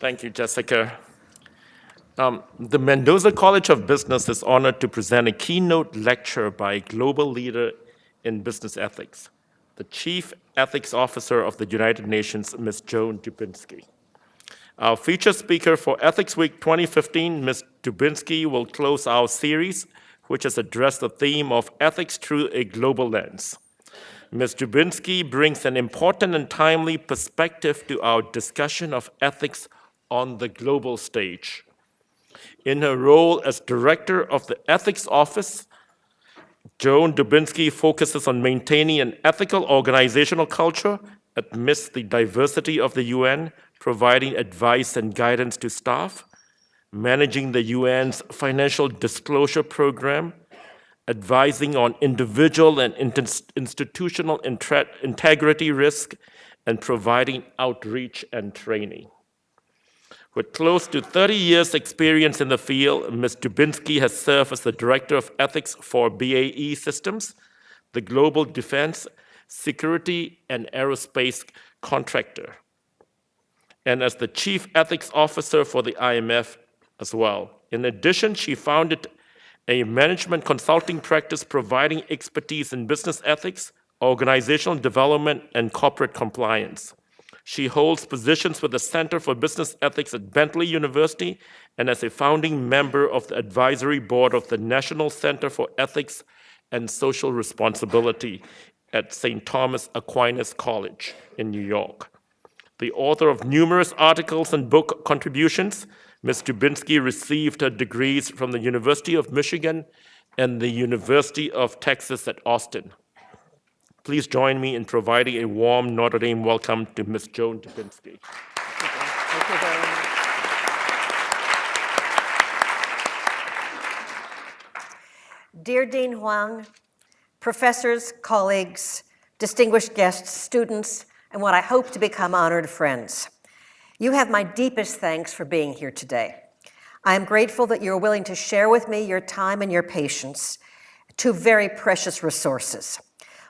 Thank you, Jessica. The Mendoza College of Business is honored to present a keynote lecture by a global leader in business ethics, the Chief Ethics Officer of the United Nations, Ms. Joan Dubinsky. Our featured speaker for Ethics Week 2015, Ms. Dubinsky, will close our series, which has addressed the theme of ethics through a global lens. Ms. Dubinsky brings an important and timely perspective to our discussion of ethics on the global stage. In her role as Director of the Ethics Office, Joan Dubinsky focuses on maintaining an ethical organizational culture amidst the diversity of the UN, providing advice and guidance to staff, managing the UN's financial disclosure program, advising on individual and institutional integrity risk, and providing outreach and training. With close to 30 years' experience in the field, Ms. Dubinsky has served as the Director of Ethics for BAE Systems, the global defense, security, and aerospace contractor, and as the Chief Ethics Officer for the IMF as well. In addition, she founded a management consulting practice providing expertise in business ethics, organizational development, and corporate compliance. She holds positions with the Center for Business Ethics at Bentley University and as a founding member of the advisory board of the National Center for Ethics and Social Responsibility at St. Thomas Aquinas College in New York. The author of numerous articles and book contributions, Ms. Dubinsky received her degrees from the University of Michigan and the University of Texas at Austin. Please join me in providing a warm Notre Dame welcome to Ms. Joan Dubinsky. Thank you very much. Dear Dean Huang, professors, colleagues, distinguished guests, students, and what I hope to become honored friends, you have my deepest thanks for being here today. I am grateful that you're willing to share with me your time and your patience, two very precious resources.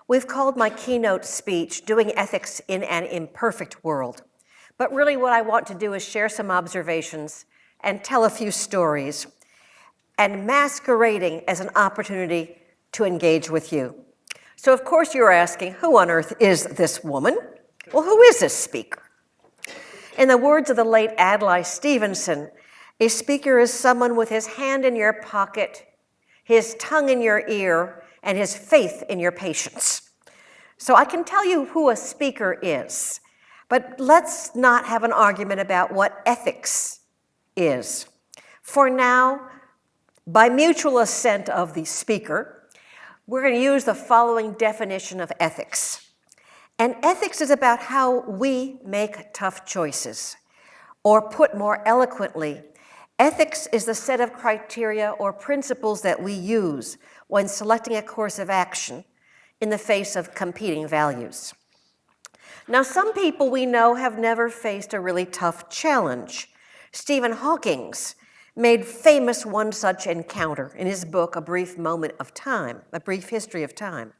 We've called my keynote speech, Doing Ethics in an Imperfect World. But really what I want to do is share some observations and tell a few stories, and masquerading as an opportunity to engage with you. So of course you're asking, who on earth is this woman? Well, who is this speaker? In the words of the late Adlai Stevenson, a speaker is someone with his hand in your pocket, his tongue in your ear, and his faith in your patience. So I can tell you who a speaker is, but let's not have an argument about what ethics is. For now, by mutual assent of the speaker, we're going to use the following definition of ethics. And ethics is about how we make tough choices. Or put more eloquently, ethics is the set of criteria or principles that we use when selecting a course of action in the face of competing values. Now, some people we know have never faced a really tough challenge. Stephen Hawking made famous one such encounter in his book, A Brief Moment of Time, A Brief History of Time.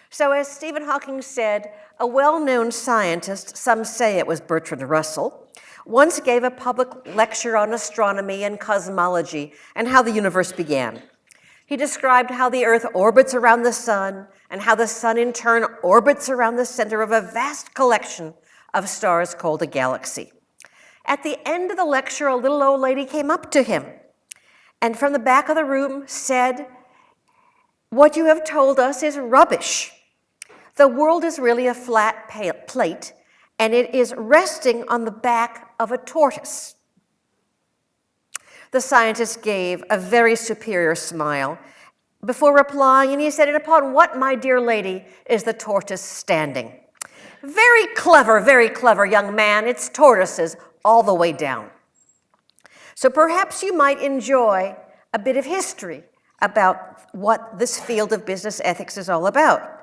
So as Stephen Hawking said, a well-known scientist, some say it was Bertrand Russell, once gave a public lecture on astronomy and cosmology and how the universe began. He described how the Earth orbits around the sun and how the sun in turn orbits around the center of a vast collection of stars called a galaxy. At the end of the lecture, a little old lady came up to him and from the back of the room said, "What you have told us is rubbish. The world is really a flat plate, and it is resting on the back of a tortoise." The scientist gave a very superior smile before replying, and he said, "And upon what, my dear lady, is the tortoise standing?" Very clever, young man. It's tortoises all the way down." So perhaps you might enjoy a bit of history about what this field of business ethics is all about.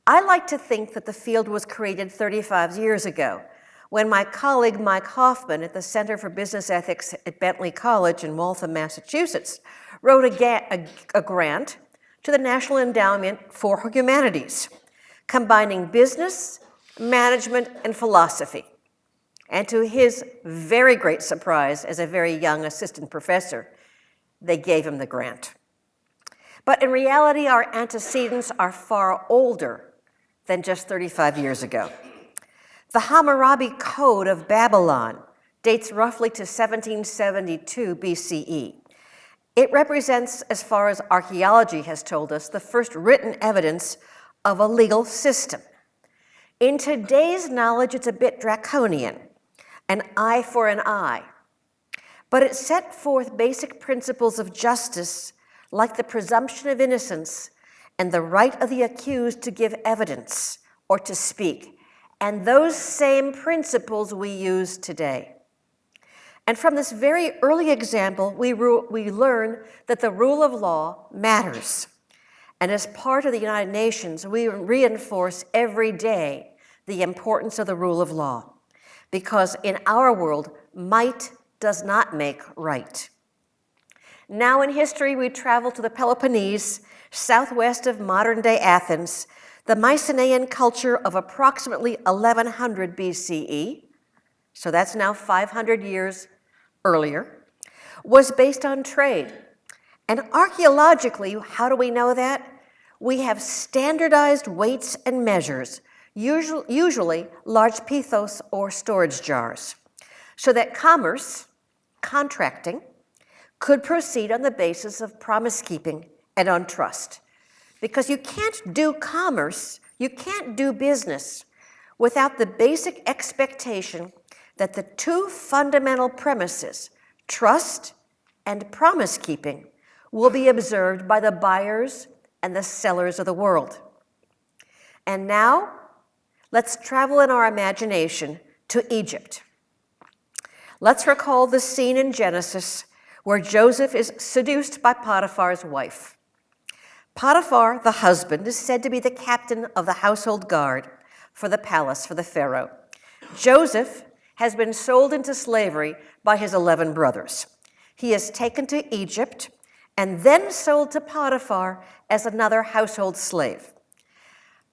I like to think that the field was created 35 years ago when my colleague Mike Hoffman at the Center for Business Ethics at Bentley College in Waltham, Massachusetts, wrote a grant to the National Endowment for Humanities, combining business, management, and philosophy. And to his very great surprise, as a very young assistant professor, they gave him the grant. But in reality, our antecedents are far older than just 35 years ago. The Hammurabi Code of Babylon dates roughly to 1772 BCE. It represents, as far as archaeology has told us, the first written evidence of a legal system. In today's knowledge, it's a bit draconian, an eye for an eye. But it set forth basic principles of justice, like the presumption of innocence and the right of the accused to give evidence or to speak. And those same principles we use today. And from this very early example, we learn that the rule of law matters. And as part of the United Nations, we reinforce every day the importance of the rule of law. Because in our world, might does not make right. Now in history, we travel to the Peloponnese, southwest of modern-day Athens, the Mycenaean culture of approximately 1100 BCE, so that's now 500 years earlier, was based on trade. And archaeologically, how do we know that? We have standardized weights and measures, usually large pithos or storage jars, so that commerce, contracting, could proceed on the basis of promise-keeping and on trust. Because you can't do commerce, you can't do business without the basic expectation that the two fundamental premises, trust and promise-keeping, will be observed by the buyers and the sellers of the world. And now, let's travel in our imagination to Egypt. Let's recall the scene in Genesis where Joseph is seduced by Potiphar's wife. Potiphar, the husband, is said to be the captain of the household guard for the palace for the Pharaoh. Joseph has been sold into slavery by his 11 brothers. He is taken to Egypt and then sold to Potiphar as another household slave.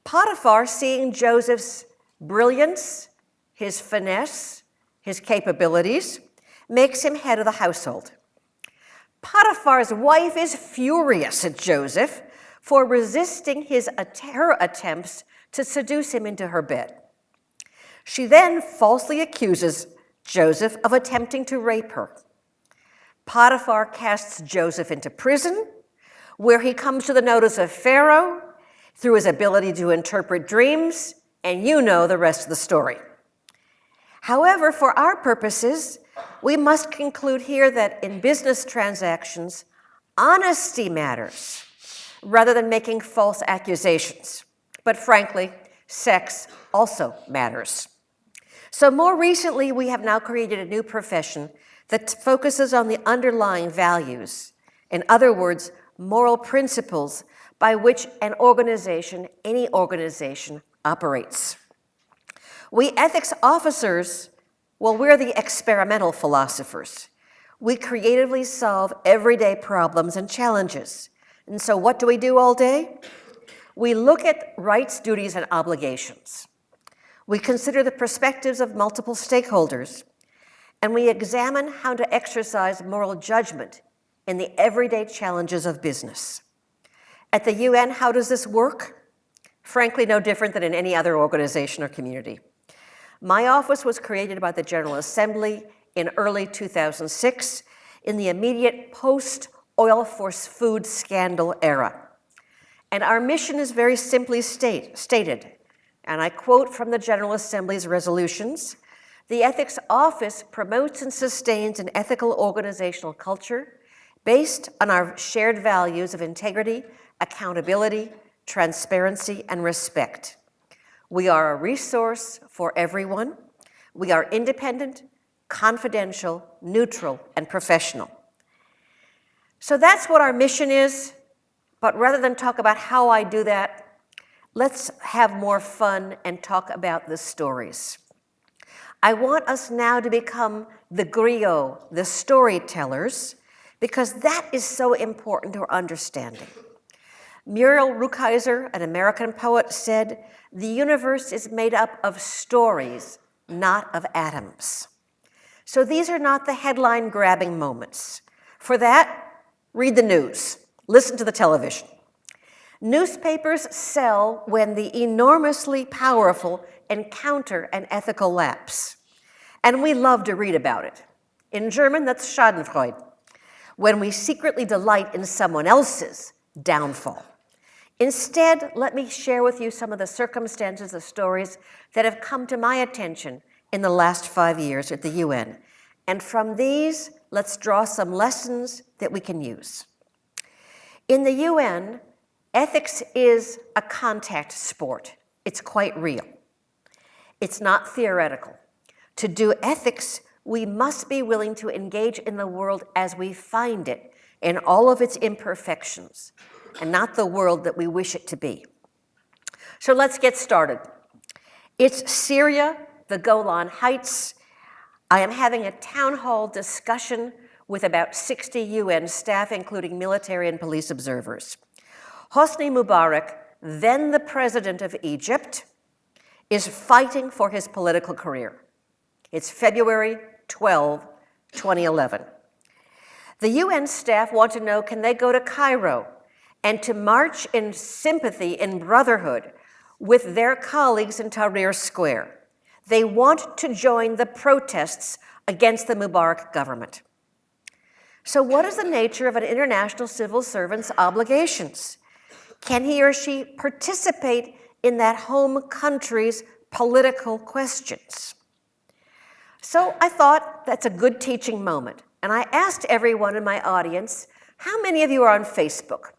Potiphar, seeing Joseph's brilliance, his finesse, his capabilities, makes him head of the household. Potiphar's wife is furious at Joseph for resisting her attempts to seduce him into her bed. She then falsely accuses Joseph of attempting to rape her. Potiphar casts Joseph into prison, where he comes to the notice of Pharaoh through his ability to interpret dreams, and you know the rest of the story. However, for our purposes, we must conclude here that in business transactions, honesty matters rather than making false accusations. But frankly, sex also matters. So more recently, we have now created a new profession that focuses on the underlying values, in other words, moral principles by which an organization, any organization, operates. We ethics officers, well, we're the experimental philosophers. We creatively solve everyday problems and challenges. And so what do we do all day? We look at rights, duties, and obligations. We consider the perspectives of multiple stakeholders, and we examine how to exercise moral judgment in the everyday challenges of business. At the UN, how does this work? Frankly, no different than in any other organization or community. My office was created by the General Assembly in early 2006 in the immediate post-oil for food scandal era. And our mission is very simply stated, and I quote from the General Assembly's resolutions: the Ethics Office promotes and sustains an ethical organizational culture based on our shared values of integrity, accountability, transparency, and respect. We are a resource for everyone. We are independent, confidential, neutral, and professional. So that's what our mission is, but rather than talk about how I do that, let's have more fun and talk about the stories. I want us now to become the griots, the storytellers, because that is so important to our understanding. Muriel Rukeyser, an American poet, said, "The universe is made up of stories, not of atoms. So these are not the headline-grabbing moments. For that, read the news, listen to the television. Newspapers sell when the enormously powerful encounter an ethical lapse. And we love to read about it. In German, that's Schadenfreude, when we secretly delight in someone else's downfall. Instead, let me share with you some of the circumstances, the stories that have come to my attention in the last 5 years at the UN. And from these, let's draw some lessons that we can use. In the UN, ethics is a contact sport. It's quite real. It's not theoretical. To do ethics, we must be willing to engage in the world as we find it in all of its imperfections, and not the world that we wish it to be. So let's get started. It's Syria, the Golan Heights. I am having a town hall discussion with about 60 UN staff, including military and police observers. Hosni Mubarak, then the president of Egypt, is fighting for his political career. It's February 12, 2011. The UN staff want to know, can they go to Cairo and to march in sympathy, in brotherhood, with their colleagues in Tahrir Square? They want to join the protests against the Mubarak government. So what is the nature of an international civil servant's obligations? Can he or she participate in that home country's political questions? So I thought that's a good teaching moment. And I asked everyone in my audience, how many of you are on Facebook?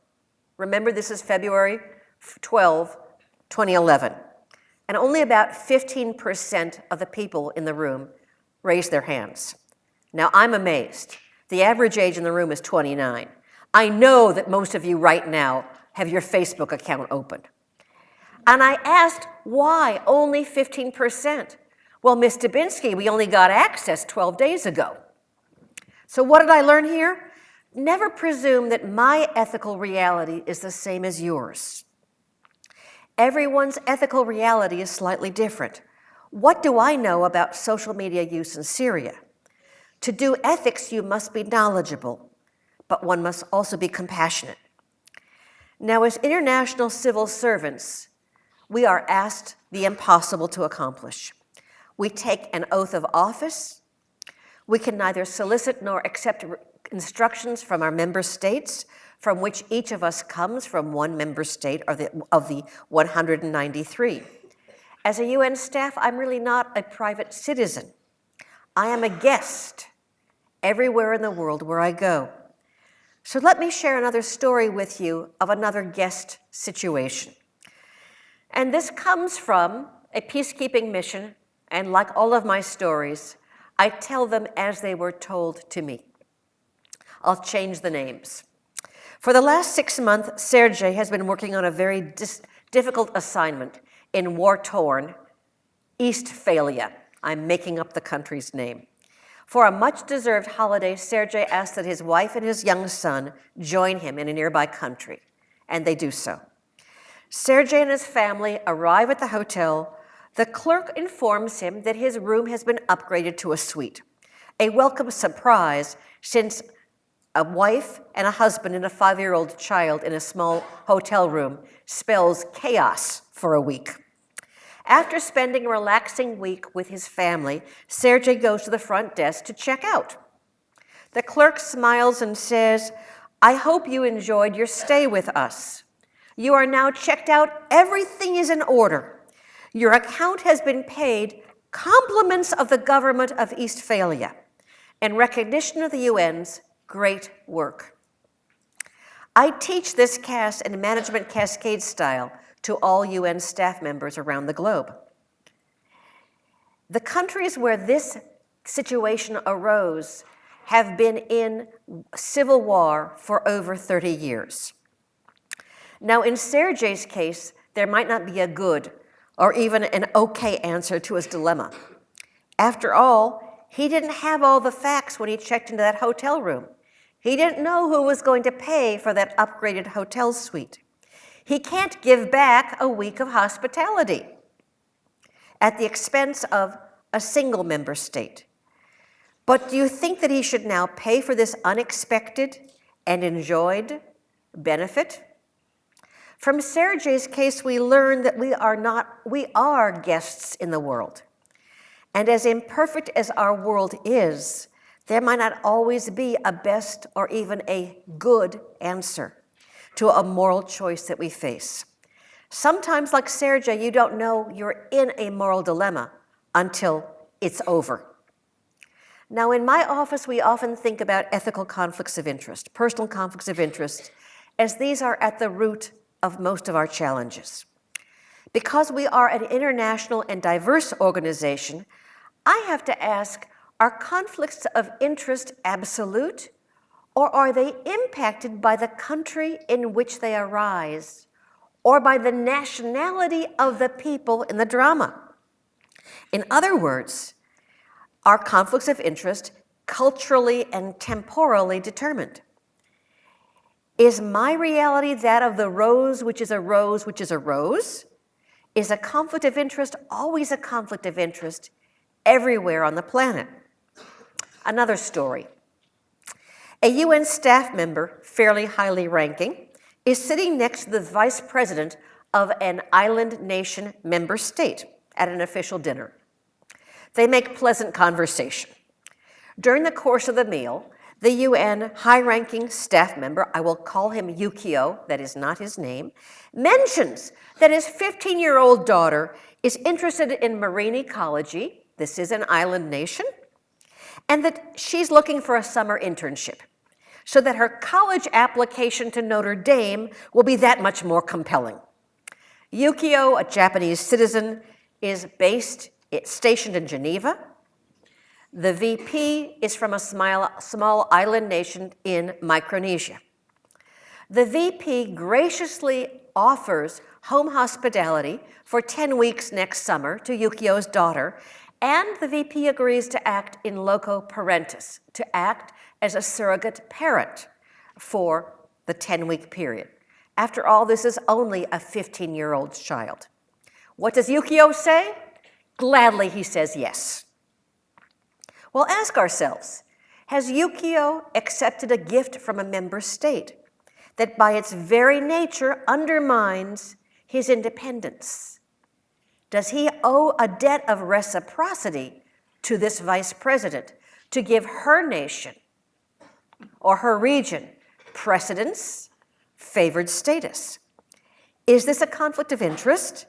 Remember, this is February 12, 2011. And only about 15% of the people in the room raised their hands. Now, I'm amazed. The average age in the room is 29. I know that most of you right now have your Facebook account open. And I asked, why only 15%? Well, Ms. Dubinsky, we only got access 12 days ago. So what did I learn here? Never presume that my ethical reality is the same as yours. Everyone's ethical reality is slightly different. What do I know about social media use in Syria? To do ethics, you must be knowledgeable, but one must also be compassionate. Now, as international civil servants, we are asked the impossible to accomplish. We take an oath of office. We can neither solicit nor accept instructions from our member states, from which each of us comes from one member state of the 193. As a UN staff, I'm really not a private citizen. I am a guest everywhere in the world where I go. So let me share another story with you of another guest situation. And this comes from a peacekeeping mission, and like all of my stories, I tell them as they were told to me. I'll change the names. For the last 6 months, Sergei has been working on a very difficult assignment in war-torn Eastphalia. I'm making up the country's name. For a much-deserved holiday, Sergei asked that his wife and his young son join him in a nearby country, and they do so. Sergei and his family arrive at the hotel. The clerk informs him that his room has been upgraded to a suite, a welcome surprise since a wife and a husband and a 5-year-old child in a small hotel room spells chaos for a week. After spending a relaxing week with his family, Sergei goes to the front desk to check out. The clerk smiles and says, "I hope you enjoyed your stay with us. You are now checked out. Everything is in order. Your account has been paid, compliments of the government of Eastphalia, in recognition of the UN's great work." I teach this CAS and management cascade style to all UN staff members around the globe. The countries where this situation arose have been in civil war for over 30 years. Now, in Sergei's case, there might not be a good or even an okay answer to his dilemma. After all, he didn't have all the facts when he checked into that hotel room. He didn't know who was going to pay for that upgraded hotel suite. He can't give back a week of hospitality at the expense of a single member state. But do you think that he should now pay for this unexpected and enjoyed benefit? From Sergei's case, we learn that we are guests in the world. And as imperfect as our world is, there might not always be a best or even a good answer to a moral choice that we face. Sometimes, like Sergei, you don't know you're in a moral dilemma until it's over. Now, in my office, we often think about ethical conflicts of interest, personal conflicts of interest, as these are at the root of most of our challenges. Because we are an international and diverse organization, I have to ask, are conflicts of interest absolute, or are they impacted by the country in which they arise, or by the nationality of the people in the drama? In other words, are conflicts of interest culturally and temporally determined? Is my reality that of the rose, which is a rose, which is a rose? Is a conflict of interest always a conflict of interest everywhere on the planet? Another story. A UN staff member, fairly highly ranking, is sitting next to the vice president of an island nation member state at an official dinner. They make pleasant conversation. During the course of the meal, the UN high-ranking staff member, I will call him Yukio, that is not his name, mentions that his 15-year-old daughter is interested in marine ecology, this is an island nation, and that she's looking for a summer internship so that her college application to Notre Dame will be that much more compelling. Yukio, a Japanese citizen, is stationed in Geneva. The VP is from a small island nation in Micronesia. The VP graciously offers home hospitality for 10 weeks next summer to Yukio's daughter, and the VP agrees to act in loco parentis, to act as a surrogate parent for the 10-week period. After all, this is only a 15-year-old child. What does Yukio say? Gladly, he says yes. Well, ask ourselves, has Yukio accepted a gift from a member state that by its very nature undermines his independence? Does he owe a debt of reciprocity to this vice president to give her nation or her region precedence, favored status? Is this a conflict of interest,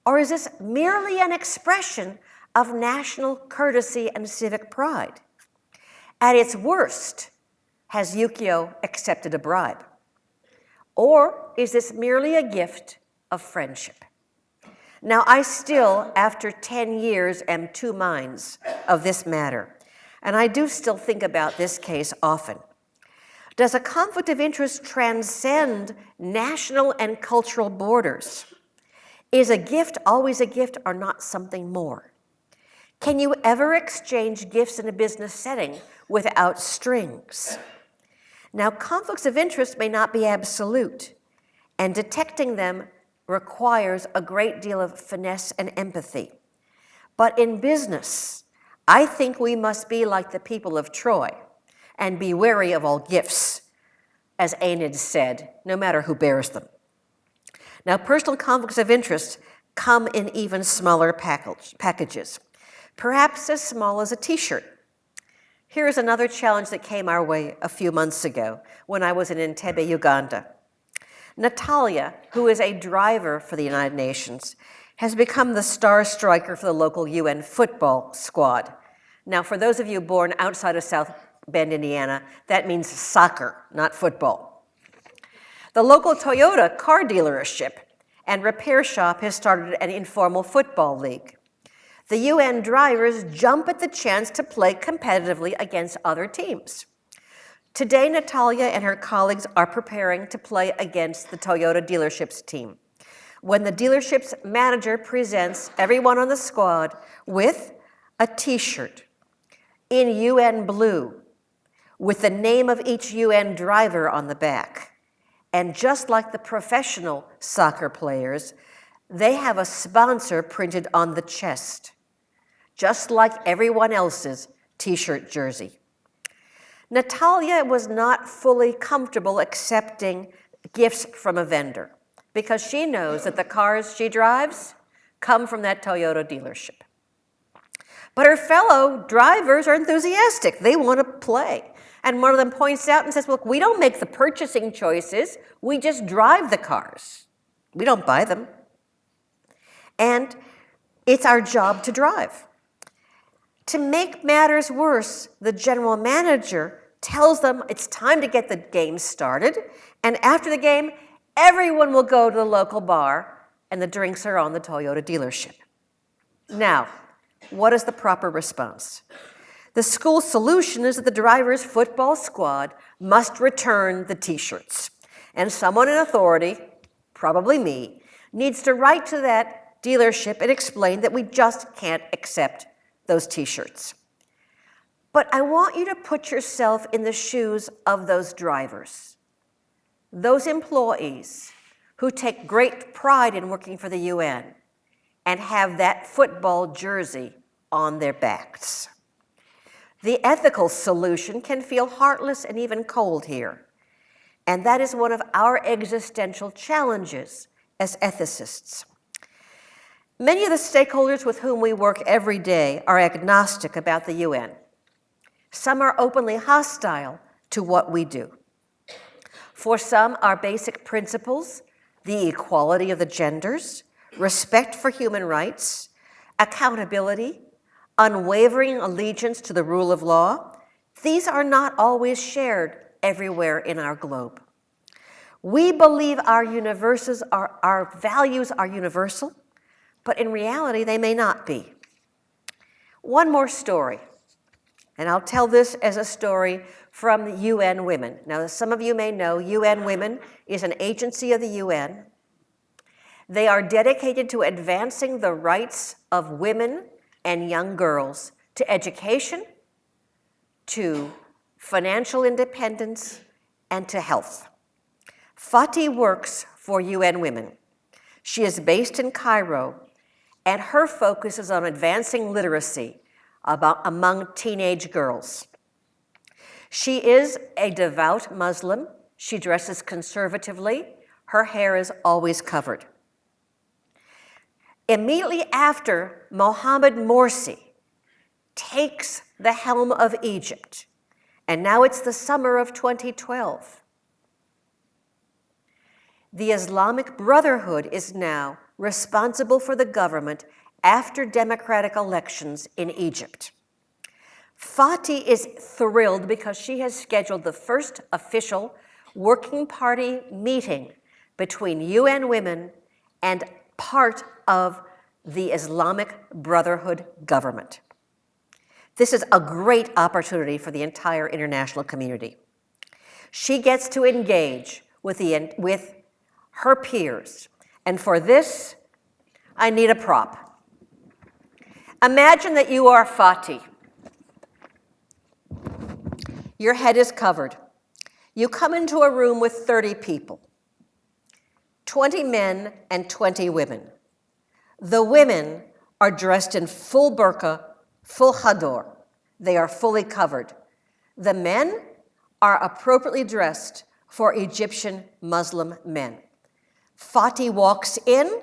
or is this merely an expression of national courtesy and civic pride? At its worst, has Yukio accepted a bribe? Or is this merely a gift of friendship? Now, I still, after 10 years, am two minds of this matter, and I do still think about this case often. Does a conflict of interest transcend national and cultural borders? Is a gift always a gift or not something more? Can you ever exchange gifts in a business setting without strings? Now, conflicts of interest may not be absolute, and detecting them requires a great deal of finesse and empathy. But in business, I think we must be like the people of Troy and be wary of all gifts, as Aeneid said, no matter who bears them. Now, personal conflicts of interest come in even smaller packages, perhaps as small as a t-shirt. Here is another challenge that came our way a few months ago when I was in Entebbe, Uganda. Natalia, who is a driver for the United Nations, has become the star striker for the local UN football squad. Now, for those of you born outside of South Bend, Indiana, that means soccer, not football. The local Toyota car dealership and repair shop has started an informal football league. The UN drivers jump at the chance to play competitively against other teams. Today, Natalia and her colleagues are preparing to play against the Toyota dealership's team, when the dealership's manager presents everyone on the squad with a t-shirt in UN blue with the name of each UN driver on the back. And just like the professional soccer players, they have a sponsor printed on the chest. just like everyone else's t-shirt jersey. Natalia was not fully comfortable accepting gifts from a vendor because she knows that the cars she drives come from that Toyota dealership. But her fellow drivers are enthusiastic. They want to play. And one of them points out and says, look, we don't make the purchasing choices. We just drive the cars. We don't buy them. And it's our job to drive. To make matters worse, the general manager tells them it's time to get the game started. And after the game, everyone will go to the local bar and the drinks are on the Toyota dealership. Now, what is the proper response? The school solution is that the driver's football squad must return the t-shirts. And someone in authority, probably me, needs to write to that dealership and explain that we just can't accept those t-shirts. But I want you to put yourself in the shoes of those drivers, those employees who take great pride in working for the UN and have that football jersey on their backs. The ethical solution can feel heartless and even cold here. And that is one of our existential challenges as ethicists. Many of the stakeholders with whom we work every day are agnostic about the UN. Some are openly hostile to what we do. For some, our basic principles, the equality of the genders, respect for human rights, accountability, unwavering allegiance to the rule of law, these are not always shared everywhere in our globe. We believe our values are universal, but in reality, they may not be. One more story, and I'll tell this as a story from UN Women. Now, as some of you may know, UN Women is an agency of the UN. They are dedicated to advancing the rights of women and young girls to education, to financial independence, and to health. Fatih works for UN Women. She is based in Cairo, and her focus is on advancing literacy among teenage girls. She is a devout Muslim. She dresses conservatively. Her hair is always covered. Immediately after Mohamed Morsi takes the helm of Egypt, and now it's the summer of 2012, the Islamic Brotherhood is now responsible for the government after democratic elections in Egypt. Fatih is thrilled because she has scheduled the first official working party meeting between UN Women and part of the Islamic Brotherhood government. This is a great opportunity for the entire international community. She gets to engage with her peers, and for this, I need a prop. Imagine that you are Fatih. Your head is covered. You come into a room with 30 people, 20 men and 20 women. The women are dressed in full burqa, full chador. They are fully covered. The men are appropriately dressed for Egyptian Muslim men. Fatih walks in,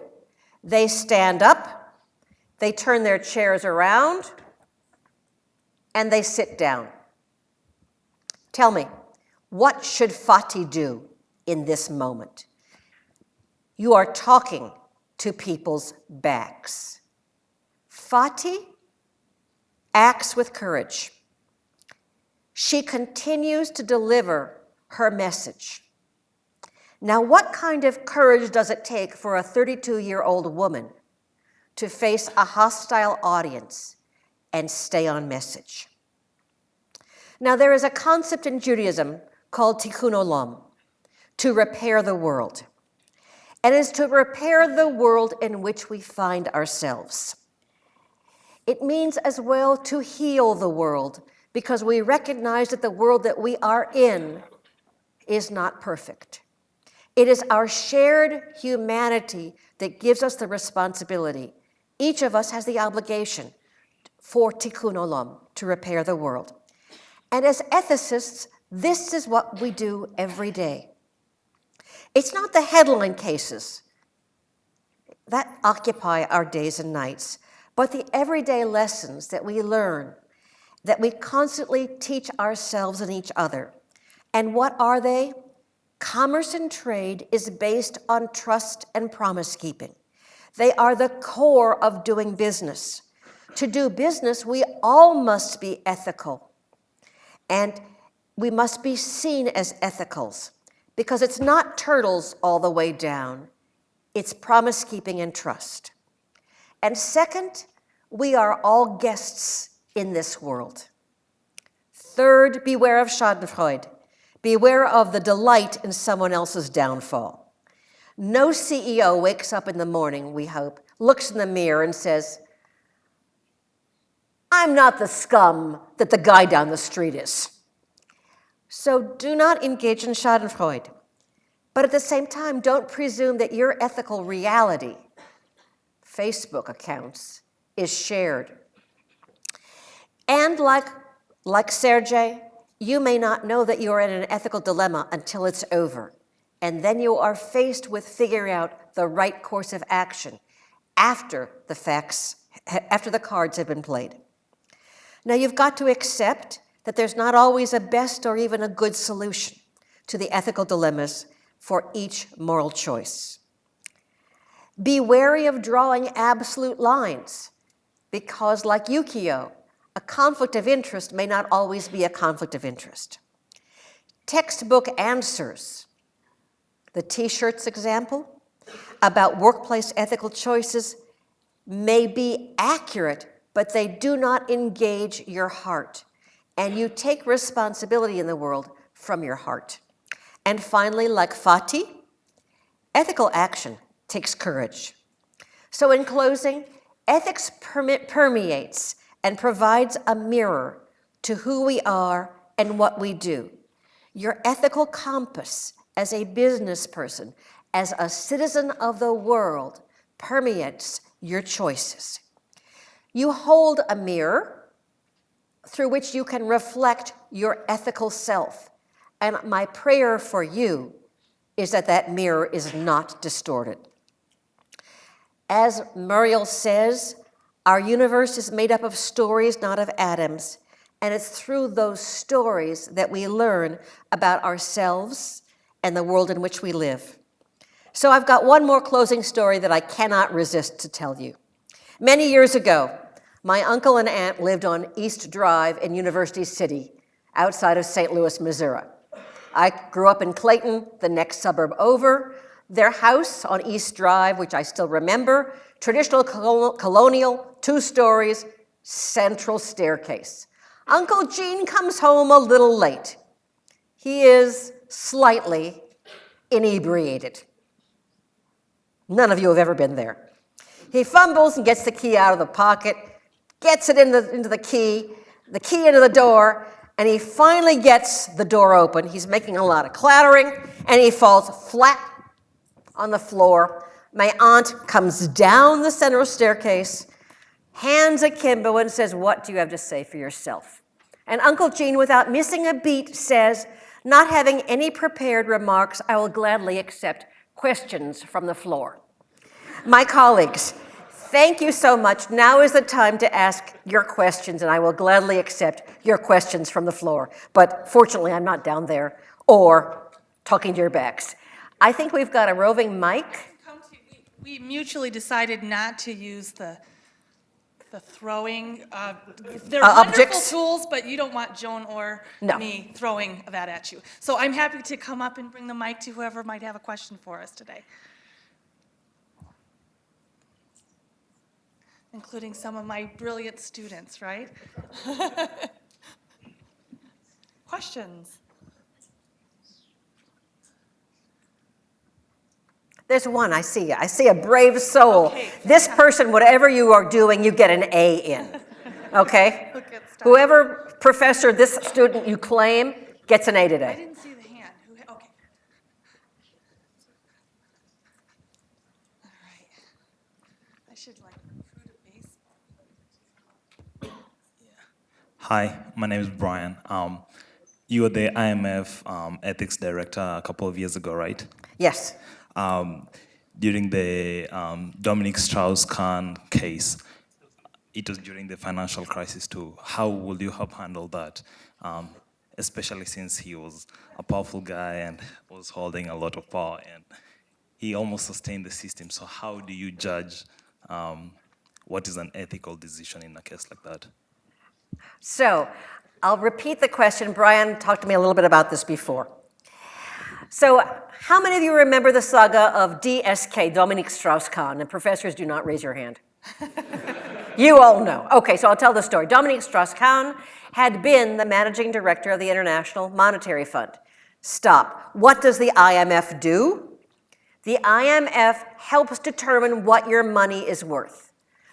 they stand up, they turn their chairs around, and they sit down. Tell me, what should Fatih do in this moment? You are talking to people's backs. Fatih acts with courage. She continues to deliver her message. Now, what kind of courage does it take for a 32-year-old woman to face a hostile audience and stay on message? Now, there is a concept in Judaism called tikkun olam, to repair the world. And it is to repair the world in which we find ourselves. It means as well to heal the world, because we recognize that the world that we are in is not perfect. It is our shared humanity that gives us the responsibility. Each of us has the obligation for tikkun olam, to repair the world. And as ethicists, this is what we do every day. It's not the headline cases that occupy our days and nights, but the everyday lessons that we learn, that we constantly teach ourselves and each other. And what are they? Commerce and trade is based on trust and promise keeping. They are the core of doing business. To do business, we all must be ethical. And we must be seen as ethicals, because it's not turtles all the way down. It's promise keeping and trust. And second, we are all guests in this world. Third, beware of schadenfreude. Beware of the delight in someone else's downfall. No CEO wakes up in the morning, we hope, looks in the mirror and says, I'm not the scum that the guy down the street is. So do not engage in schadenfreude. But at the same time, don't presume that your ethical reality, Facebook accounts, is shared. And like Sergei, you may not know that you are in an ethical dilemma until it's over. And then you are faced with figuring out the right course of action after the cards have been played. Now you've got to accept that there's not always a best or even a good solution to the ethical dilemmas for each moral choice. Be wary of drawing absolute lines, because like Yukio, a conflict of interest may not always be a conflict of interest. Textbook answers, the T-shirts example, about workplace ethical choices may be accurate, but they do not engage your heart. And you take responsibility in the world from your heart. And finally, like Fatih, ethical action takes courage. So in closing, ethics permeates and provides a mirror to who we are and what we do. Your ethical compass as a business person, as a citizen of the world, permeates your choices. You hold a mirror through which you can reflect your ethical self. And my prayer for you is that that mirror is not distorted. As Muriel says, our universe is made up of stories, not of atoms. And it's through those stories that we learn about ourselves and the world in which we live. So I've got one more closing story that I cannot resist to tell you. Many years ago, my uncle and aunt lived on East Drive in University City, outside of St. Louis, Missouri. I grew up in Clayton, the next suburb over. Their house on East Drive, which I still remember, traditional colonial, 2 stories, central staircase. Uncle Gene comes home a little late. He is slightly inebriated. None of you have ever been there. He fumbles and gets the key out of the pocket, gets it into the key into the door, and he finally gets the door open. He's making a lot of clattering, and he falls flat on the floor. My aunt comes down the central staircase, hands akimbo, and says, "What do you have to say for yourself?" And Uncle Gene, without missing a beat, says, "Not having any prepared remarks, I will gladly accept questions from the floor." My colleagues, thank you so much. Now is the time to ask your questions, and I will gladly accept your questions from the floor. But fortunately, I'm not down there or talking to your backs. I think we've got a roving mic. We mutually decided not to use the throwing. They're wonderful Objects. tools, but you don't want Joan or No. me throwing that at you. So I'm happy to come up and bring the mic to whoever might have a question for us today, including some of my brilliant students, right? Questions? There's one, I see. I see a brave soul. Okay, This person, whatever you are doing, you get an A in, okay? We'll get started. Whoever professor this student you claim gets an A I today. didn't see the hand. Okay. All right. I should like recruit a baseball. Hi, my name is Brian. You were the IMF ethics director a couple of years ago, right? Yes. During the Dominic Strauss-Kahn case, it was during the financial crisis too. How will you have handled that? Especially since he was a powerful guy and was holding a lot of power, and he almost sustained the system. So how do you judge what is an ethical decision in a case like that? So I'll repeat the question. Brian talked to me a little bit about this before. So how many of you remember the saga of DSK, Dominique Strauss-Kahn? And professors, do not raise your hand. You all know. Okay, so I'll tell the story. Dominique Strauss-Kahn had been the managing director of the International Monetary Fund. Stop. What does the IMF do? The IMF helps determine what your money is worth.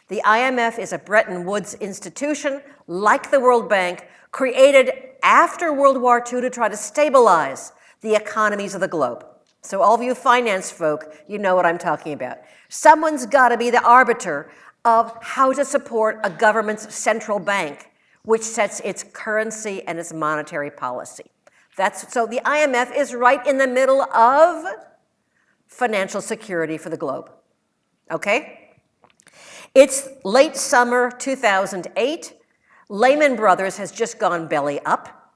The IMF is a Bretton Woods institution, like the World Bank, created after World War II to try to stabilize the economies of the globe. So all of you finance folk, you know what I'm talking about. Someone's got to be the arbiter of how to support a government's central bank, which sets its currency and its monetary policy. So the IMF is right in the middle of financial security for the globe, okay? It's late summer 2008. Lehman Brothers has just gone belly up.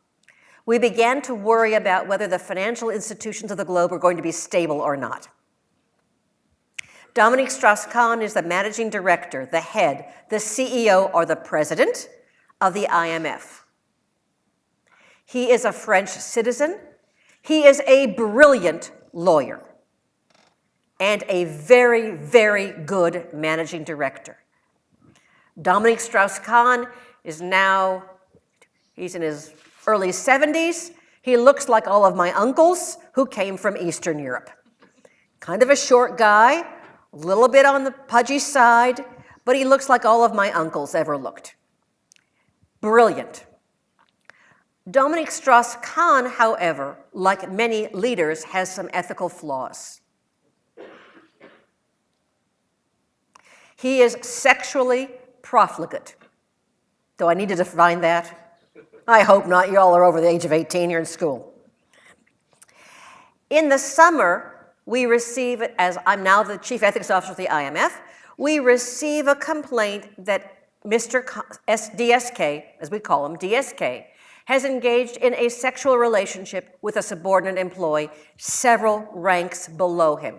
We began to worry about whether the financial institutions of the globe were going to be stable or not. Dominique Strauss-Kahn is the managing director, the head, the CEO, or the president of the IMF. He is a French citizen. He is a brilliant lawyer and a very, very good managing director. Dominique Strauss-Kahn is now, he's in his early 70s. He looks like all of my uncles who came from Eastern Europe. Kind of a short guy, a little bit on the pudgy side, but he looks like all of my uncles ever looked. Brilliant. Dominique Strauss-Kahn, however, like many leaders, has some ethical flaws. He is sexually profligate. Do I need to define that? I hope not. You all are over the age of 18. You're in school. In the summer, we receive, as I'm now the chief ethics officer of the IMF, we receive a complaint that Mr. DSK, as we call him, DSK, has engaged in a sexual relationship with a subordinate employee several ranks below him.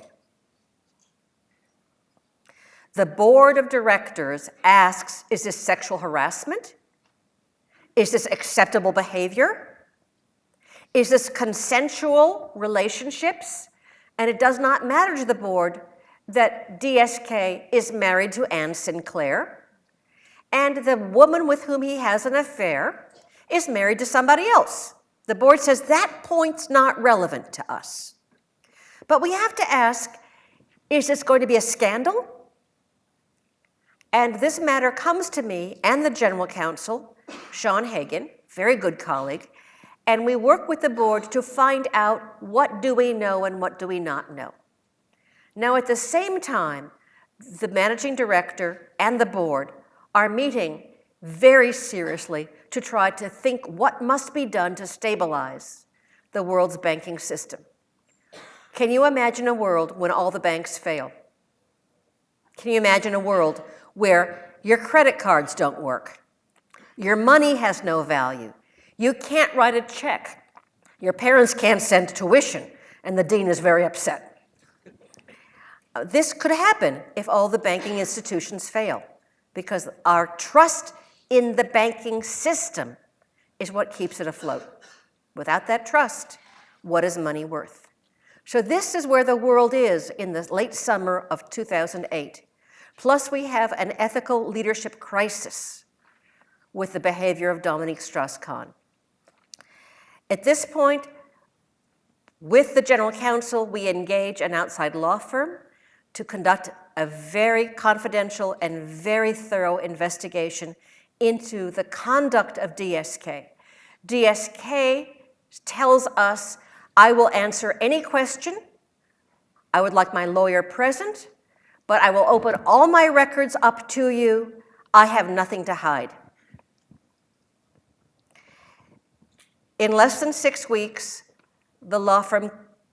The board of directors asks, is this sexual harassment? Is this acceptable behavior? Is this consensual relationships? And it does not matter to the board that DSK is married to Anne Sinclair, and the woman with whom he has an affair is married to somebody else. The board says that point's not relevant to us. But we have to ask, is this going to be a scandal? And this matter comes to me and the general counsel, Sean Hagan, very good colleague, and we work with the board to find out what do we know and what do we not know. Now, at the same time, the managing director and the board are meeting very seriously to try to think what must be done to stabilize the world's banking system. Can you imagine a world when all the banks fail? Can you imagine a world where your credit cards don't work? Your money has no value. You can't write a check. Your parents can't send tuition, and the dean is very upset. This could happen if all the banking institutions fail, because our trust in the banking system is what keeps it afloat. Without that trust, what is money worth? So this is where the world is in the late summer of 2008. Plus, we have an ethical leadership crisis with the behavior of Dominique Strauss-Kahn. At this point, with the general counsel, we engage an outside law firm to conduct a very confidential and very thorough investigation into the conduct of DSK. DSK tells us, I will answer any question. I would like my lawyer present, but I will open all my records up to you. I have nothing to hide. In less than 6 weeks, the law firm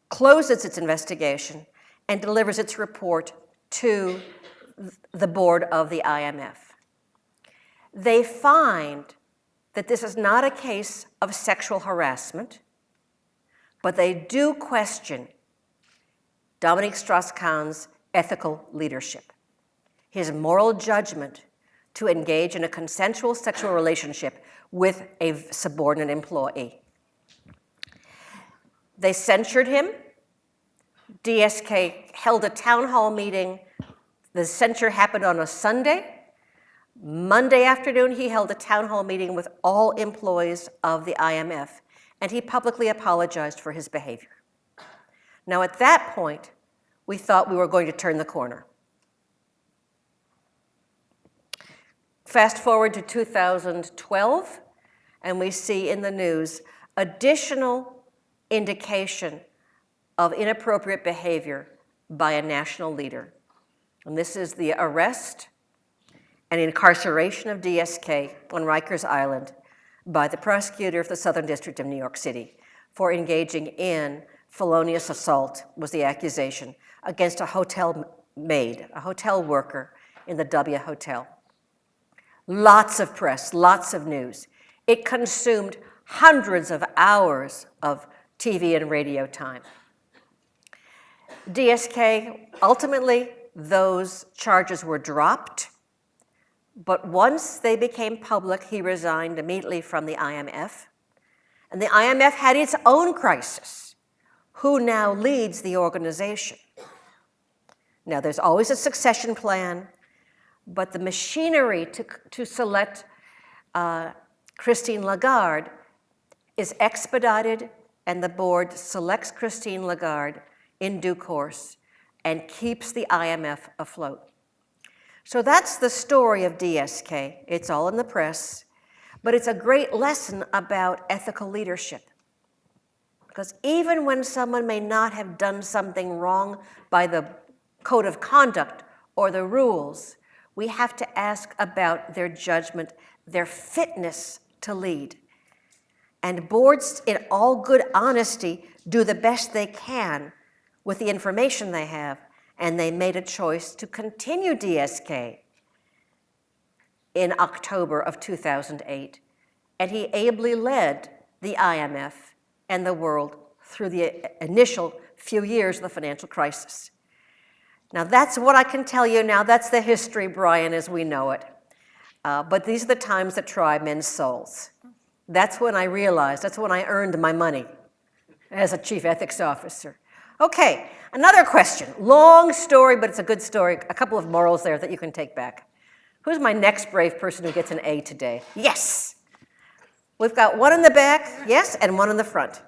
closes its investigation and delivers its report to the board of the IMF. They find that this is not a case of sexual harassment, but they do question Dominique Strauss-Kahn's ethical leadership, his moral judgment to engage in a consensual sexual relationship with a subordinate employee. They censured him. DSK held a town hall meeting. The censure happened on a Sunday. Monday afternoon, he held a town hall meeting with all employees of the IMF, and he publicly apologized for his behavior. Now, at that point, we thought we were going to turn the corner. Fast forward to 2012, and we see in the news additional indication of inappropriate behavior by a national leader. And this is the arrest and incarceration of DSK on Rikers Island by the prosecutor of the Southern District of New York City for engaging in felonious assault, was the accusation, against a hotel maid, a hotel worker in the W Hotel. Lots of press, lots of news. It consumed hundreds of hours of TV and radio time. DSK, ultimately, those charges were dropped, but once they became public, he resigned immediately from the IMF. And the IMF had its own crisis. Who now leads the organization? Now, there's always a succession plan, but the machinery to select Christine Lagarde is expedited, and the board selects Christine Lagarde in due course and keeps the IMF afloat. So that's the story of DSK. It's all in the press, but it's a great lesson about ethical leadership. Because even when someone may not have done something wrong by the code of conduct or the rules, we have to ask about their judgment, their fitness to lead. And boards, in all good honesty, do the best they can with the information they have, and they made a choice to continue DSK in October of 2008. And he ably led the IMF and the world through the initial few years of the financial crisis. Now, that's what I can tell you now. That's the history, Brian, as we know it. But these are the times that try men's souls. That's when I realized, that's when I earned my money as a chief ethics officer. Okay, another question. Long story, but it's a good story. A couple of morals there that you can take back. Who's my next brave person who gets an A today? Yes. We've got one in the back, yes, and one in the front.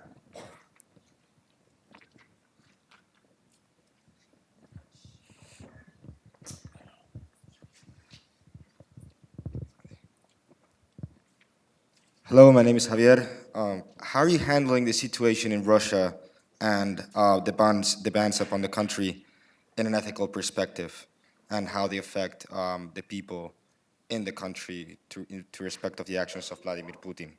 Hello, my name is Javier. How are you handling the situation in Russia and the bans upon the country in an ethical perspective, and how they affect the people in the country to respect of the actions of Vladimir Putin?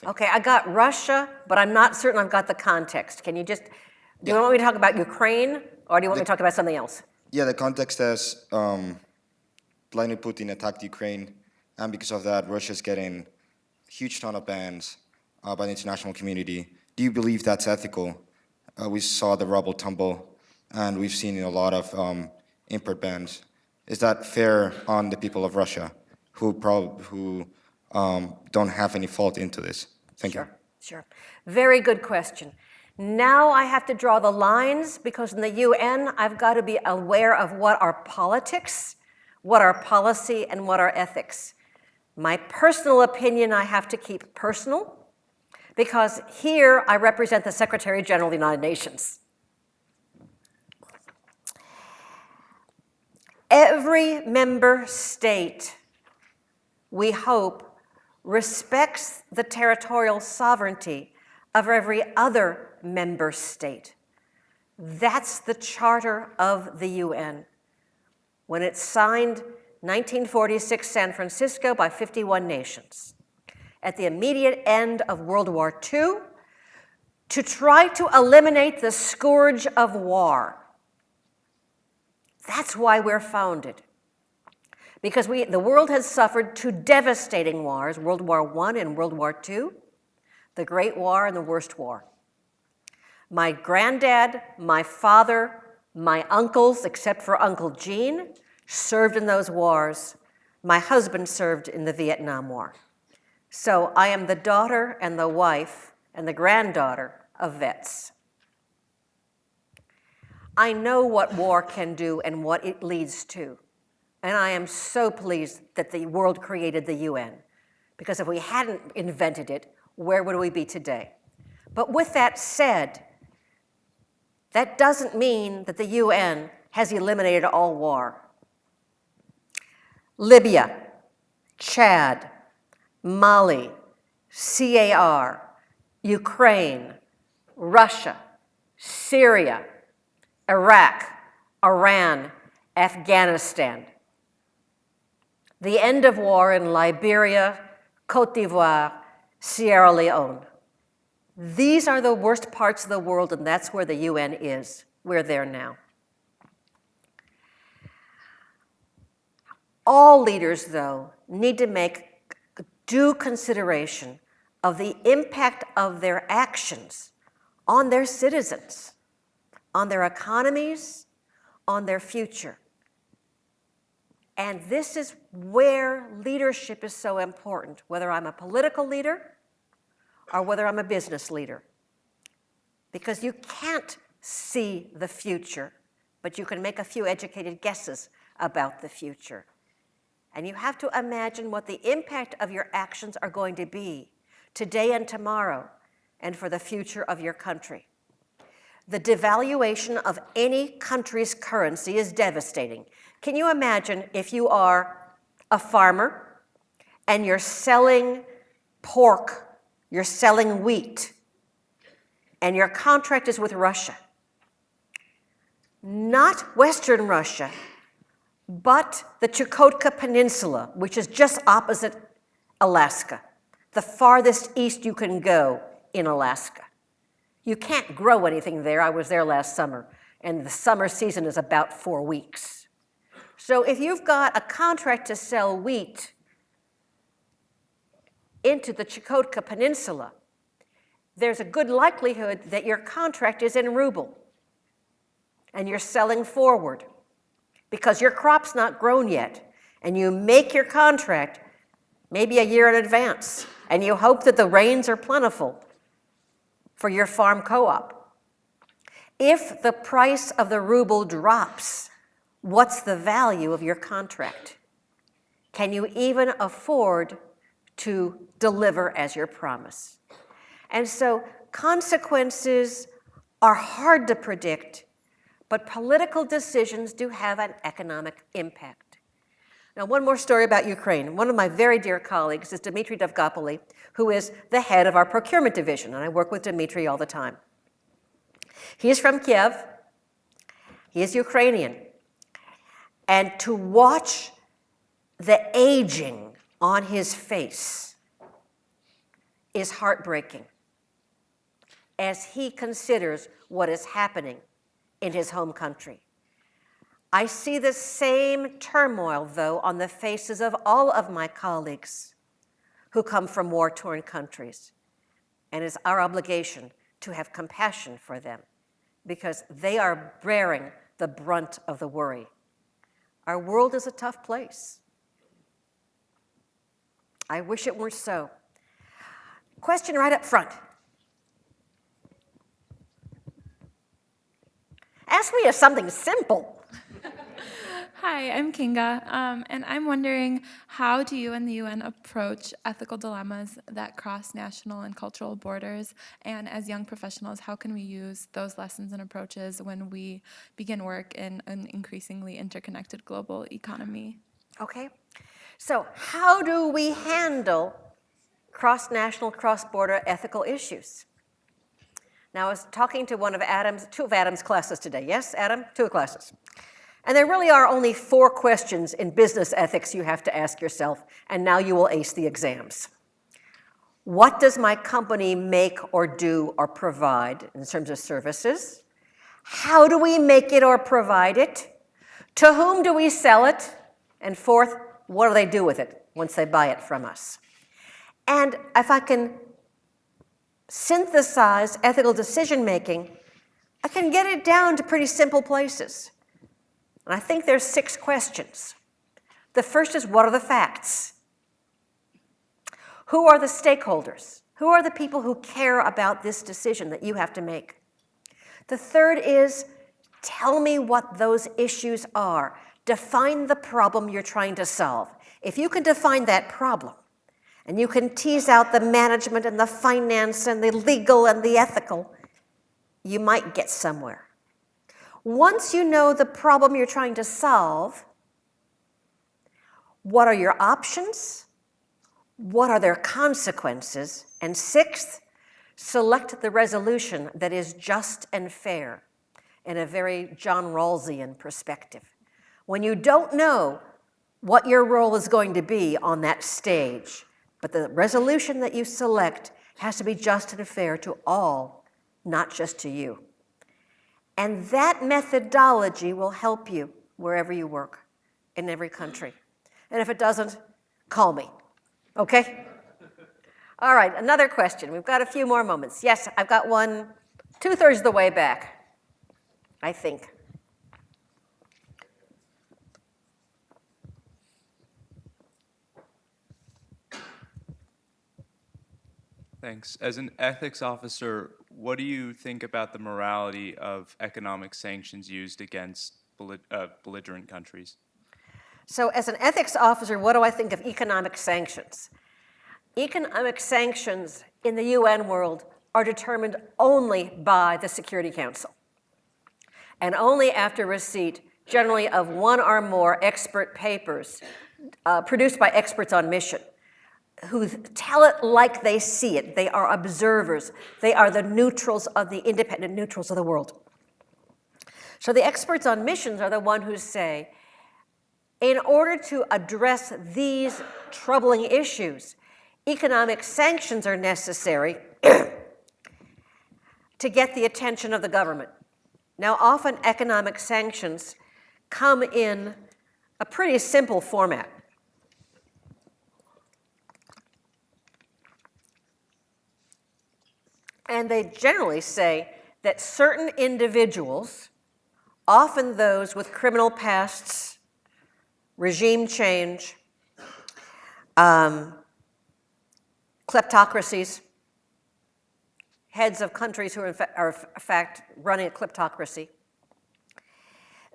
Okay, I got Russia, but I'm not certain I've got the context. Can you just, do you want me to talk about Ukraine, or do you want me to talk about something else? Yeah, the context is Vladimir Putin attacked Ukraine, and because of that, Russia's getting huge ton of bans by the international community. Do you believe that's ethical? We saw the ruble tumble, and we've seen a lot of import bans. Is that fair on the people of Russia who don't have any fault into this? Thank you. Sure. Very good question. Now I have to draw the lines, because in the UN, I've got to be aware of what are politics, what are policy, and what are ethics. My personal opinion I have to keep personal, because here I represent the Secretary General of the United Nations. Every member state, we hope, respects the territorial sovereignty of every other member state. That's the charter of the UN. When it's signed 1946 San Francisco by 51 nations. at the immediate end of World War II to try to eliminate the scourge of war. That's why we're founded. Because the world has suffered two devastating wars, World War I and World War II, the Great War and the Worst War. My granddad, my father, my uncles, except for Uncle Gene, served in those wars. My husband served in the Vietnam War. So I am the daughter and the wife and the granddaughter of vets. I know what war can do and what it leads to. And I am so pleased that the world created the UN. Because if we hadn't invented it, where would we be today? But with that said, that doesn't mean that the UN has eliminated all war. Libya, Chad, Mali, CAR, Ukraine, Russia, Syria, Iraq, Iran, Afghanistan. The end of war in Liberia, Cote d'Ivoire, Sierra Leone. These are the worst parts of the world, and that's where the UN is. We're there now. All leaders, though, need to make due consideration of the impact of their actions on their citizens, on their economies, on their future. And this is where leadership is so important, whether I'm a political leader or whether I'm a business leader. Because you can't see the future, but you can make a few educated guesses about the future. And you have to imagine what the impact of your actions are going to be today and tomorrow, and for the future of your country. The devaluation of any country's currency is devastating. Can you imagine if you are a farmer and you're selling pork, you're selling wheat, and your contract is with Russia? Not Western Russia, but the Chukotka Peninsula, which is just opposite Alaska, the farthest east you can go in Alaska. You can't grow anything there. I was there last summer, and the summer season is about 4 weeks. So if you've got a contract to sell wheat into the Chukotka Peninsula, there's a good likelihood that your contract is in ruble, and you're selling forward because your crop's not grown yet, and you make your contract maybe a year in advance, and you hope that the rains are plentiful for your farm co-op. If the price of the ruble drops, what's the value of your contract? Can you even afford to deliver as your promise? And so consequences are hard to predict, but political decisions do have an economic impact. Now, one more story about Ukraine. One of my very dear colleagues is Dmitry Dovgopoli, who is the head of our procurement division, and I work with Dmitry all the time. He is from Kiev. He is Ukrainian. And to watch the aging on his face is heartbreaking as he considers what is happening in his home country. I see the same turmoil, though, on the faces of all of my colleagues who come from war-torn countries. And it's our obligation to have compassion for them because they are bearing the brunt of the worry. Our world is a tough place. I wish it weren't so. Question right up front. Ask me something simple. Hi, I'm Kinga, and I'm wondering, how do you and the UN approach ethical dilemmas that cross national and cultural borders? And as young professionals, how can we use those lessons and approaches when we begin work in an increasingly interconnected global economy? Okay, so how do we handle cross-national, cross-border ethical issues? Now, I was talking to two of Adam's classes today. Yes, Adam? 2 classes. And there really are only 4 questions in business ethics you have to ask yourself, and now you will ace the exams. What does my company make or do or provide in terms of services? How do we make it or provide it? To whom do we sell it? And fourth, what do they do with it once they buy it from us? And if I can synthesize ethical decision making, I can get it down to pretty simple places. And I think there's 6 questions. The first is, what are the facts? Who are the stakeholders? Who are the people who care about this decision that you have to make? The third is, tell me what those issues are. Define the problem you're trying to solve. If you can define that problem, and you can tease out the management and the finance and the legal and the ethical, you might get somewhere. Once you know the problem you're trying to solve, what are your options? What are their consequences? And 6th, select the resolution that is just and fair in a very John Rawlsian perspective. When you don't know what your role is going to be on that stage, but the resolution that you select has to be just and fair to all, not just to you. And that methodology will help you wherever you work, in every country. And if it doesn't, call me, okay? All right, another question. We've got a few more moments. Yes, I've got one 2/3 of the way back, I think. Thanks. As an ethics officer, what do you think about the morality of economic sanctions used against belligerent countries? So as an ethics officer, what do I think of economic sanctions? Economic sanctions in the UN world are determined only by the Security Council, and only after receipt, generally, of one or more expert papers produced by experts on mission, who tell it like they see it. They are observers. They are the neutrals of the independent neutrals of the world. So the experts on missions are the ones who say, in order to address these troubling issues, economic sanctions are necessary to get the attention of the government. Now, often economic sanctions come in a pretty simple format. And they generally say that certain individuals, often those with criminal pasts, regime change, kleptocracies, heads of countries who are in fact running a kleptocracy,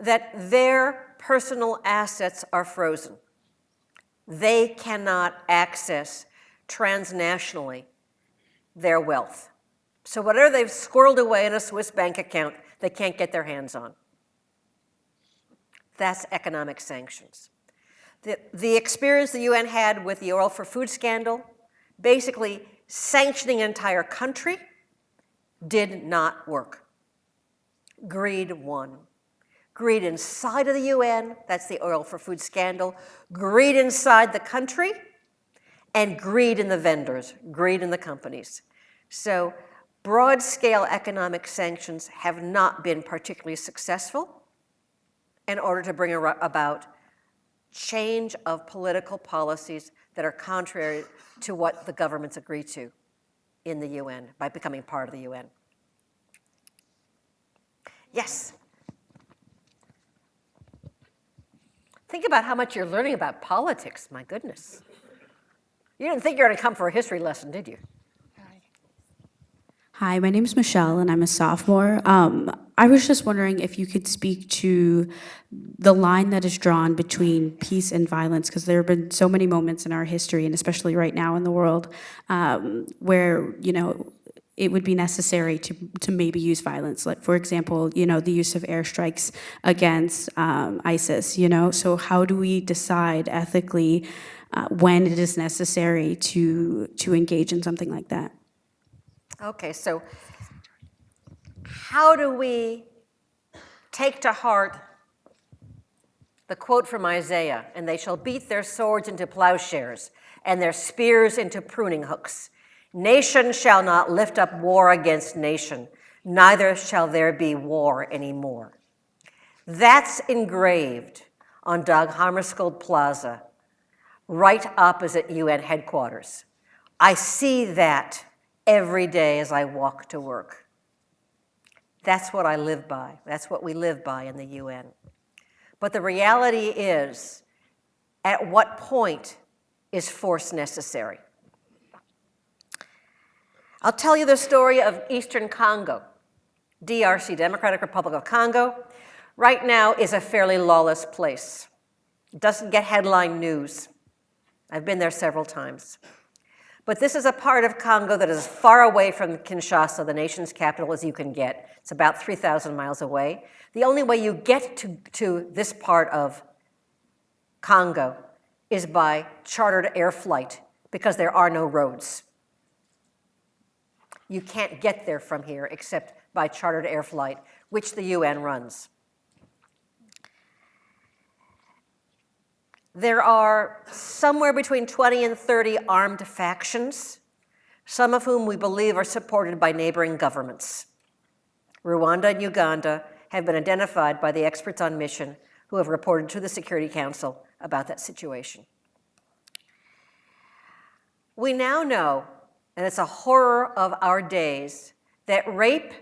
that their personal assets are frozen. They cannot access transnationally their wealth. So whatever they've squirreled away in a Swiss bank account, they can't get their hands on. That's economic sanctions. The experience the UN had with the oil for food scandal, basically sanctioning an entire country, did not work. Greed won. Greed inside of the UN, that's the oil for food scandal, greed inside the country, and greed in the vendors, greed in the companies. So broad-scale economic sanctions have not been particularly successful in order to bring about change of political policies that are contrary to what the governments agree to in the UN by becoming part of the UN. Yes? Think about how much you're learning about politics, my goodness. You didn't think you were going to come for a history lesson, did you? Hi, my name is Michelle, and I'm a sophomore. I was just wondering if you could speak to the line that is drawn between peace and violence, because there have been so many moments in our history, and especially right now in the world, where, it would be necessary to maybe use violence. Like, for example, the use of airstrikes against ISIS, So how do we decide ethically when it is necessary to engage in something like that? Okay, so how do we take to heart the quote from Isaiah, and they shall beat their swords into plowshares and their spears into pruning hooks? Nation shall not lift up war against nation, neither shall there be war anymore. That's engraved on Dag Hammarskjöld Plaza, right opposite UN headquarters. I see that every day as I walk to work. That's what I live by. That's what we live by in the UN. But the reality is, at what point is force necessary? I'll tell you the story of Eastern Congo. DRC, Democratic Republic of Congo, right now is a fairly lawless place. It doesn't get headline news. I've been there several times. But this is a part of Congo that is as far away from Kinshasa, the nation's capital, as you can get. It's about 3,000 miles away. The only way you get to this part of Congo is by chartered air flight because there are no roads. You can't get there from here except by chartered air flight, which the UN runs. There are somewhere between 20 and 30 armed factions, some of whom we believe are supported by neighboring governments. Rwanda and Uganda have been identified by the experts on mission who have reported to the Security Council about that situation. We now know, and it's a horror of our days, that rape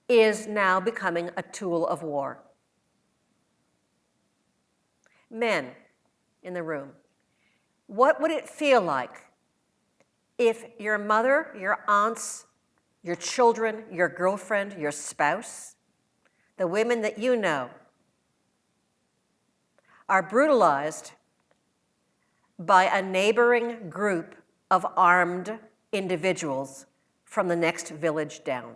is now becoming a tool of war. Men in the room, what would it feel like if your mother, your aunts, your children, your girlfriend, your spouse, the women that you know, are brutalized by a neighboring group of armed individuals from the next village down?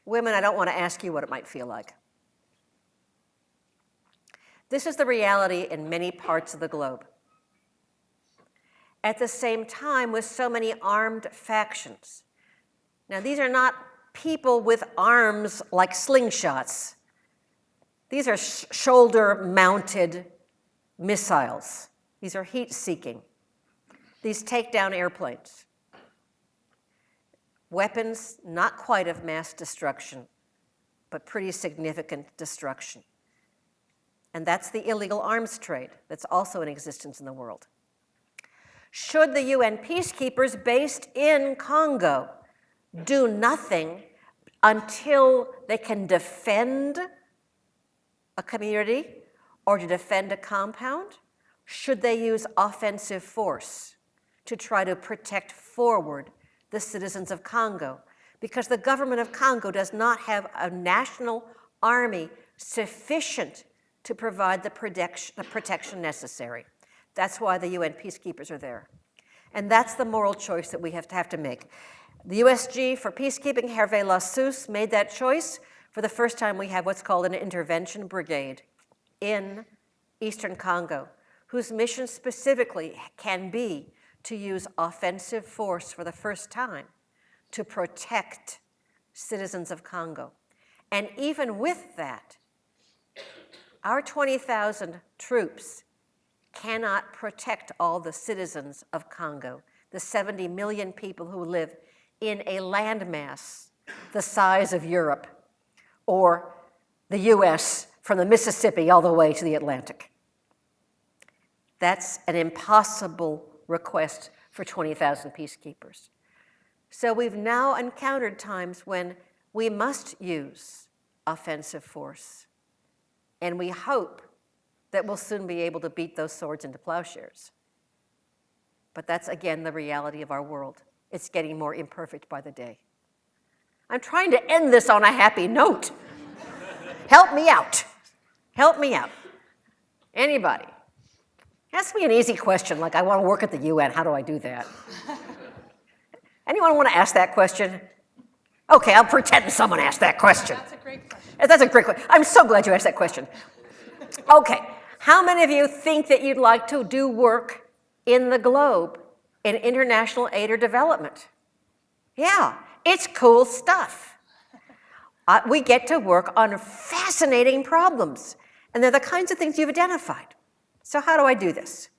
Women, I don't want to ask you what it might feel like. This is the reality in many parts of the globe. At the same time, with so many armed factions. Now, these are not people with arms like slingshots. These are shoulder-mounted missiles. These are heat-seeking. These take down airplanes. Weapons not quite of mass destruction, but pretty significant destruction. And that's the illegal arms trade that's also in existence in the world. Should the UN peacekeepers based in Congo do nothing until they can defend a community or to defend a compound? Should they use offensive force to try to protect forward the citizens of Congo? Because the government of Congo does not have a national army sufficient to provide the protection necessary. That's why the UN peacekeepers are there. And that's the moral choice that we have to make. The USG for peacekeeping, Hervé Lassus, made that choice. For the first time, we have what's called an intervention brigade in Eastern Congo, whose mission specifically can be to use offensive force for the first time to protect citizens of Congo. And even with that, our 20,000 troops cannot protect all the citizens of Congo, the 70 million people who live in a landmass the size of Europe or the US from the Mississippi all the way to the Atlantic. That's an impossible request for 20,000 peacekeepers. So we've now encountered times when we must use offensive force. And we hope that we'll soon be able to beat those swords into plowshares. But that's, again, the reality of our world. It's getting more imperfect by the day. I'm trying to end this on a happy note. Help me out. Help me out. Anybody? Ask me an easy question, like I want to work at the UN. How do I do that? Anyone want to ask that question? Okay, I'll pretend someone asked that question. That's a great question. That's a great question. I'm so glad you asked that question. Okay, how many of you think that you'd like to do work in the globe in international aid or development? Yeah, it's cool stuff. We get to work on fascinating problems, and they're the kinds of things you've identified. So how do I do this?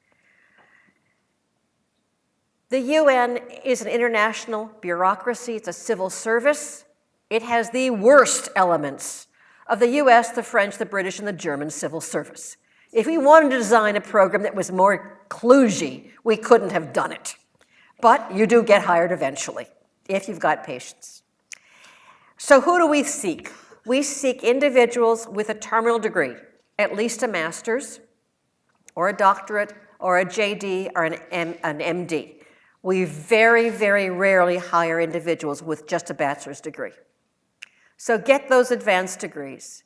The UN is an international bureaucracy. It's a civil service. It has the worst elements of the US, the French, the British, and the German civil service. If we wanted to design a program that was more kludgy, we couldn't have done it. But you do get hired eventually, if you've got patience. So who do we seek? We seek individuals with a terminal degree, at least a master's, or a doctorate, or a JD, or an MD. We very, very rarely hire individuals with just a bachelor's degree. So get those advanced degrees.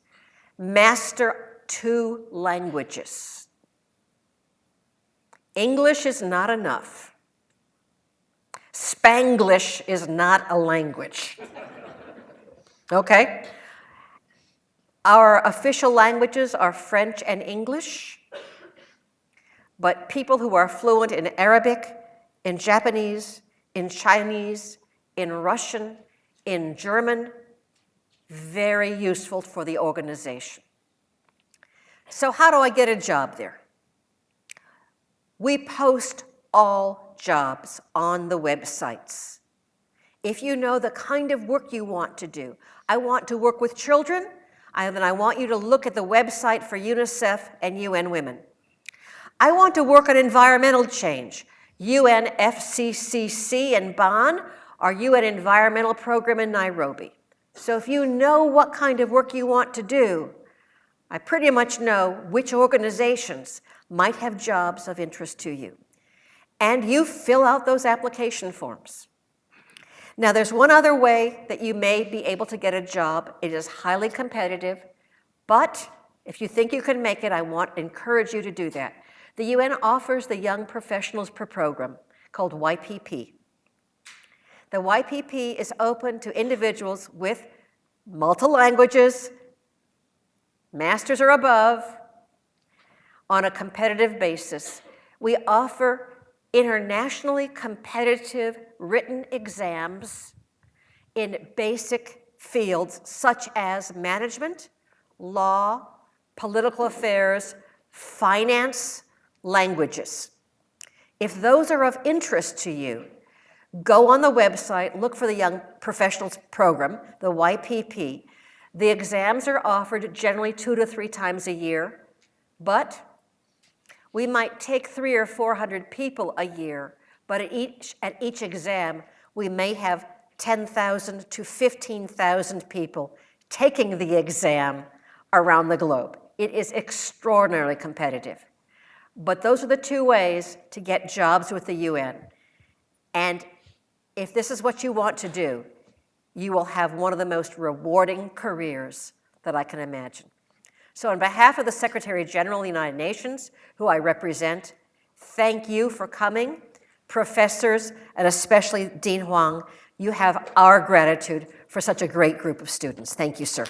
Master 2 languages. English is not enough. Spanglish is not a language. Okay? Our official languages are French and English, but people who are fluent in Arabic, in Japanese, in Chinese, in Russian, in German, very useful for the organization. So how do I get a job there? We post all jobs on the websites. If you know the kind of work you want to do, I want to work with children, then I want you to look at the website for UNICEF and UN Women. I want to work on environmental change. UNFCCC in Bonn, our UN Environmental Program in Nairobi. So if you know what kind of work you want to do, I pretty much know which organizations might have jobs of interest to you. And you fill out those application forms. Now, there's one other way that you may be able to get a job. It is highly competitive, but if you think you can make it, I want to encourage you to do that. The UN offers the Young Professionals Program called YPP. The YPP is open to individuals with multiple languages, masters or above, on a competitive basis. We offer internationally competitive written exams in basic fields such as management, law, political affairs, finance, languages. If those are of interest to you, go on the website, look for the Young Professionals Program, the YPP. The exams are offered generally 2 to 3 times a year, but we might take 300 or 400 people a year, but at each exam, we may have 10,000 to 15,000 people taking the exam around the globe. It is extraordinarily competitive. But those are the 2 ways to get jobs with the UN. And if this is what you want to do, you will have one of the most rewarding careers that I can imagine. So on behalf of the Secretary General of the United Nations, who I represent, thank you for coming. Professors, and especially Dean Huang, you have our gratitude for such a great group of students. Thank you, sir.